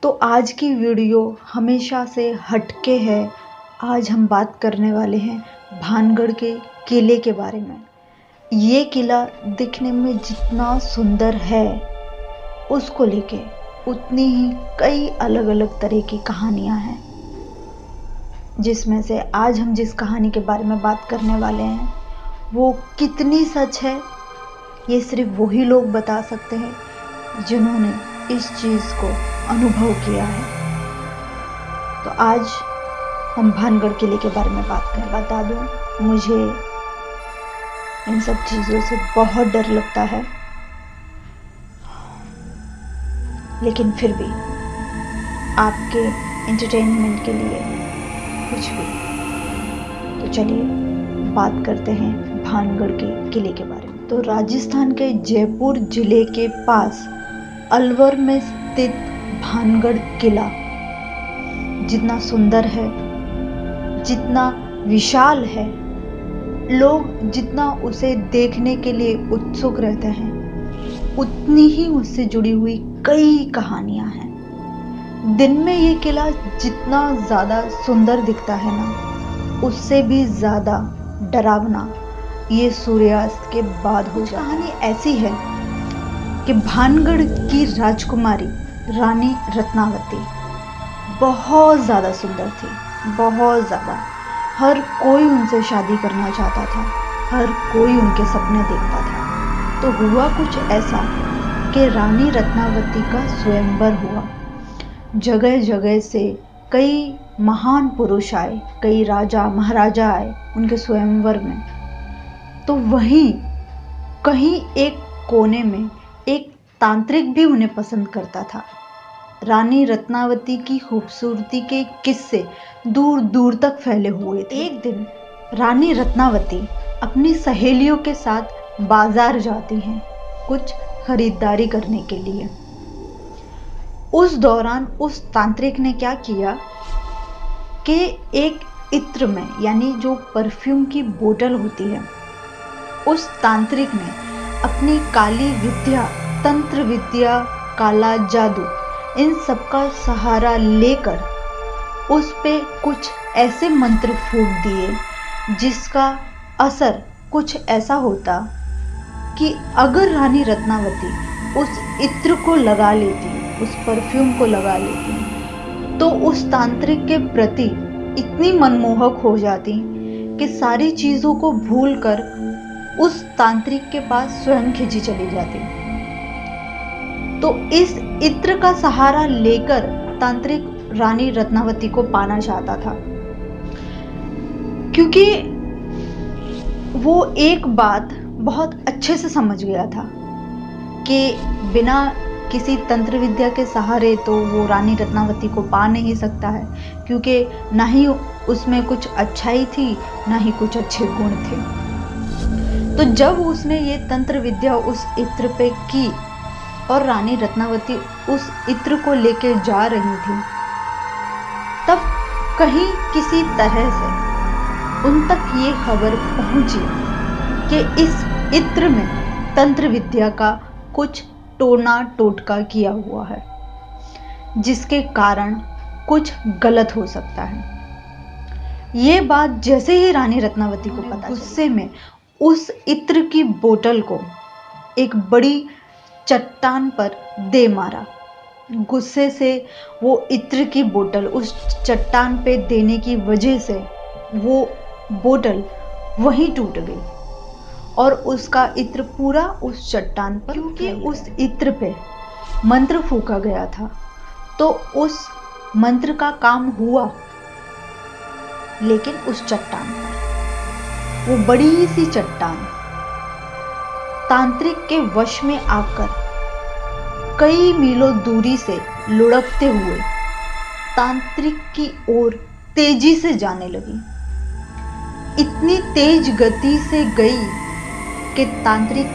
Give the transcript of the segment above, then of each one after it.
तो आज की वीडियो हमेशा से हटके है। आज हम बात करने वाले हैं भानगढ़ के किले के बारे में। ये किला दिखने में जितना सुंदर है, उसको लेके उतनी ही कई अलग अलग तरह की कहानियां हैं, जिसमें से आज हम जिस कहानी के बारे में बात करने वाले हैं वो कितनी सच है, ये सिर्फ वही लोग बता सकते हैं जिन्होंने इस चीज़ को अनुभव किया है। तो आज हम भानगढ़ किले के बारे में बात करें। बता दूं, मुझे इन सब चीज़ों से बहुत डर लगता है, लेकिन फिर भी आपके एंटरटेनमेंट के लिए कुछ भी। तो चलिए बात करते हैं भानगढ़ के किले के बारे में। तो राजस्थान के जयपुर जिले के पास अलवर में स्थित भानगढ़ किला जितना सुंदर है, जितना विशाल है, लोग जितना उसे देखने के लिए उत्सुक रहते हैं, उतनी ही उससे जुड़ी हुई कई कहानियां हैं। दिन में ये किला जितना ज़्यादा सुंदर दिखता है ना, उससे भी ज़्यादा डरावना ये सूर्यास्त के बाद हो जाता है। कहानी ऐसी है कि भानगढ़ की राजकुमारी रानी रत्नावती बहुत ज़्यादा सुंदर थी, बहुत ज़्यादा। हर कोई उनसे शादी करना चाहता था, हर कोई उनके सपने देखता था। तो हुआ कुछ ऐसा कि रानी रत्नावती का स्वयंवर हुआ। जगह जगह से कई महान पुरुष आए, कई राजा महाराजा आए उनके स्वयंवर में। तो वहीं कहीं एक कोने में एक तांत्रिक भी उन्हें पसंद करता था। रानी रत्नावती की खूबसूरती के किस्से दूर दूर तक फैले हुए थे। एक दिन रानी रत्नावती अपनी सहेलियों के साथ बाजार जाती हैं कुछ खरीदारी करने के लिए। उस दौरान उस तांत्रिक ने क्या किया कि एक इत्र में, यानी जो परफ्यूम की बोतल होती है, उस तांत्रिक ने अपनी काली विद्या, तंत्र विद्या, काला जादू, इन सब का सहारा लेकर उस पे कुछ ऐसे मंत्र फूंक दिए जिसका असर कुछ ऐसा होता कि अगर रानी रत्नावती उस इत्र को लगा लेती, उस परफ्यूम को लगा लेती, तो उस तांत्रिक के प्रति इतनी मनमोहक हो जाती कि सारी चीज़ों को भूलकर उस तांत्रिक के पास स्वयं खिंची चली जाती। तो इस इत्र का सहारा लेकर तांत्रिक रानी रत्नावती को पाना चाहता था, क्योंकि वो एक बात बहुत अच्छे से समझ गया था कि बिना किसी तंत्र विद्या के सहारे तो वो रानी रत्नावती को पा नहीं सकता है, क्योंकि ना ही उसमें कुछ अच्छाई थी, ना ही कुछ अच्छे गुण थे। तो जब उसने ये तंत्र विद्या उस इत्र पे की और रानी रत्नावती उस इत्र को लेकर जा रही थी, तब कहीं किसी तरह से उन तक ये खबर पहुंची कि इस इत्र में तंत्र विद्या का कुछ टोना टोटका किया हुआ है, जिसके कारण कुछ गलत हो सकता है। ये बात जैसे ही रानी रत्नावती को पता, गुस्से में उस इत्र की बोतल को एक बड़ी चट्टान पर दे मारा। गुस्से से वो इत्र की बोतल उस चट्टान पे देने की वजह से वो बोतल वहीं टूट गई और उसका इत्र पूरा उस चट्टान पर, क्योंकि उस इत्र पे मंत्र फूंका गया था, तो उस मंत्र का काम हुआ, लेकिन उस चट्टान पर, वो बड़ी सी चट्टान तांत्रिक के वश में आकर कई मीलों दूरी से लुढ़कते हुए तांत्रिक की ओर तेजी से जाने लगी। इतनी तेज गति से गई कि तांत्रिक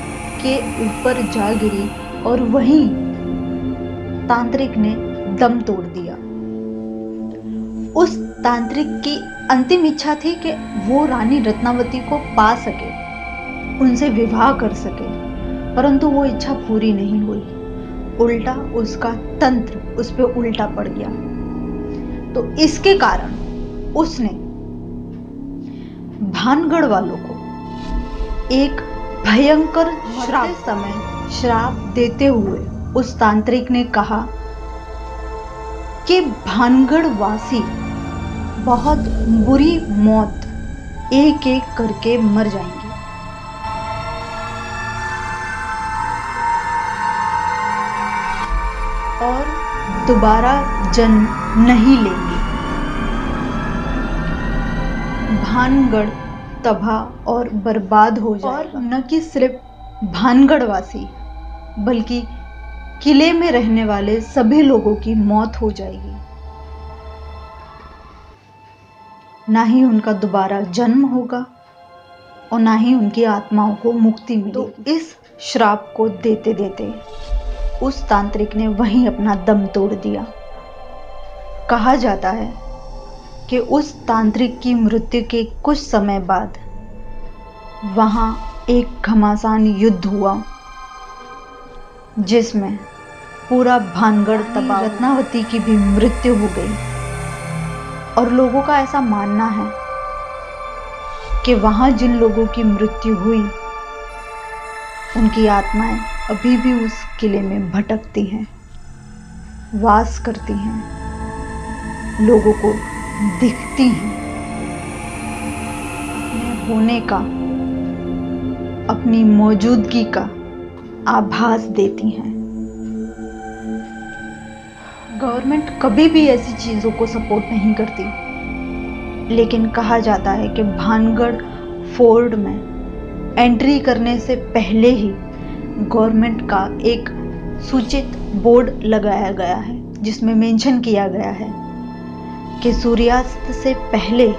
के ऊपर जा गिरी और वहीं तांत्रिक ने दम तोड़ दिया। उस तांत्रिक की अंतिम इच्छा थी कि वो रानी रत्नावती को पा सके, उनसे विवाह कर सके, परंतु वो इच्छा पूरी नहीं हुई। उल्टा उसका तंत्र उस पे उल्टा पड़ गया। तो इसके कारण उसने भानगढ़ वालों को एक भयंकर श्राप देते हुए उस तांत्रिक ने कहा कि भानगढ़ वासी बहुत बुरी मौत एक एक करके मर जाएंगे और दोबारा जन्म नहीं लेंगे। भानगढ़ तबाह और बर्बाद हो जाएगा। और न कि सिर्फ भानगढ़ वासी बल्कि किले में रहने वाले सभी लोगों की मौत हो जाएगी, ना ही उनका दोबारा जन्म होगा और ना ही उनकी आत्माओं को मुक्ति मिलेगी। तो इस श्राप को देते देते उस तांत्रिक ने वहीं अपना दम तोड़ दिया। कहा जाता है कि उस तांत्रिक की मृत्यु के कुछ समय बाद वहां एक घमासान युद्ध हुआ जिसमें पूरा भानगढ़ तबाह, रत्नावती की भी मृत्यु हो गई। और लोगों का ऐसा मानना है कि वहां जिन लोगों की मृत्यु हुई उनकी आत्माएं अभी भी उस किले में भटकती हैं, वास करती हैं, लोगों को दिखती हैं, अपने होने का, अपनी मौजूदगी का आभास देती हैं। गवर्नमेंट कभी भी ऐसी चीज़ों को सपोर्ट नहीं करती, लेकिन कहा जाता है कि भानगढ़ फोर्ट में एंट्री करने से पहले ही गवर्नमेंट का एक सूचित बोर्ड लगाया गया है जिसमें मेंशन किया गया है कि सूर्यास्त से पहले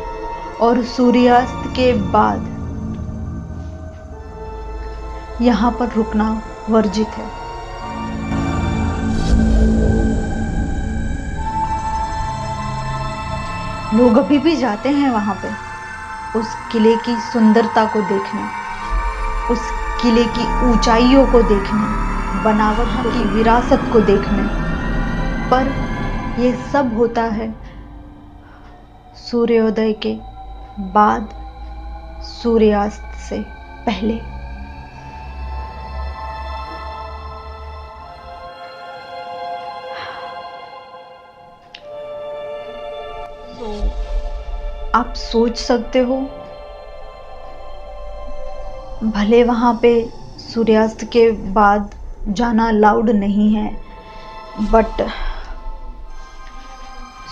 और सूर्यास्त के बाद यहाँ पर रुकना वर्जित है। लोग अभी भी जाते हैं वहां पे उस किले की सुंदरता को देखने, उस किले की ऊंचाइयों को देखने, बनावट की विरासत को देखने। पर ये सब होता है सूर्योदय के बाद, सूर्यास्त से पहले। तो आप सोच सकते हो, भले वहां पे सूर्यास्त के बाद जाना अलाउड नहीं है, बट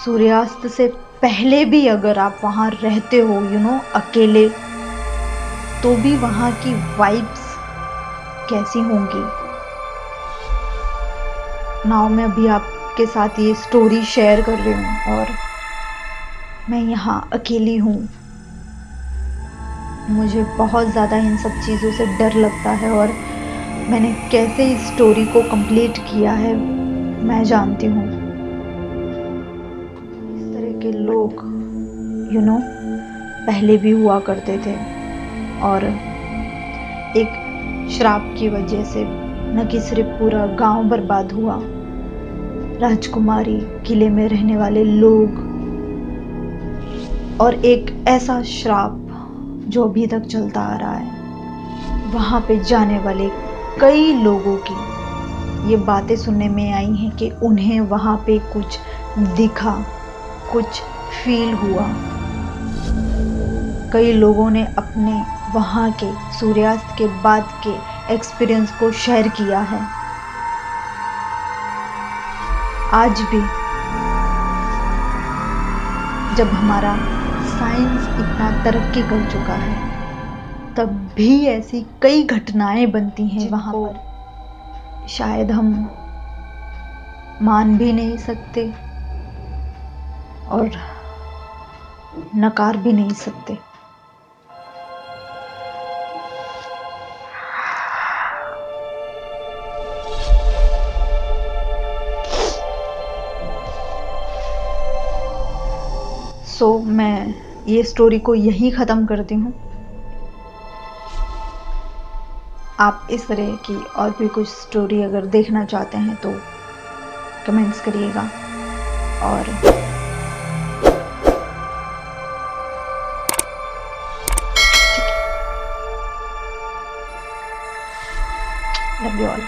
सूर्यास्त से पहले भी अगर आप वहां रहते हो अकेले, तो भी वहां की वाइब्स कैसी होंगी। नाउ मैं अभी आपके साथ ये स्टोरी शेयर कर रही हूँ और मैं यहाँ अकेली हूँ। मुझे बहुत ज़्यादा इन सब चीज़ों से डर लगता है और मैंने कैसे इस स्टोरी को कंप्लीट किया है मैं जानती हूँ। इस तरह के लोग पहले भी हुआ करते थे और एक श्राप की वजह से न कि सिर्फ पूरा गांव बर्बाद हुआ, राजकुमारी, किले में रहने वाले लोग, और एक ऐसा श्राप जो अभी तक चलता आ रहा है। वहां पे जाने वाले कई लोगों की ये बातें सुनने में आई हैं कि उन्हें वहां पे कुछ दिखा, कुछ फील हुआ। कई लोगों ने अपने वहां के सूर्यास्त के बाद के एक्सपीरियंस को शेयर किया है। आज भी जब हमारा साइंस इतना तरक्की कर चुका है, तब भी ऐसी कई घटनाएं बनती हैं वहां पर, शायद हम मान भी नहीं सकते और नकार भी नहीं सकते। सो मैं ये स्टोरी को यहीं ख़त्म करती हूँ। आप इस तरह की और भी कुछ स्टोरी अगर देखना चाहते हैं तो कमेंट्स करिएगा। और लव यू ऑल।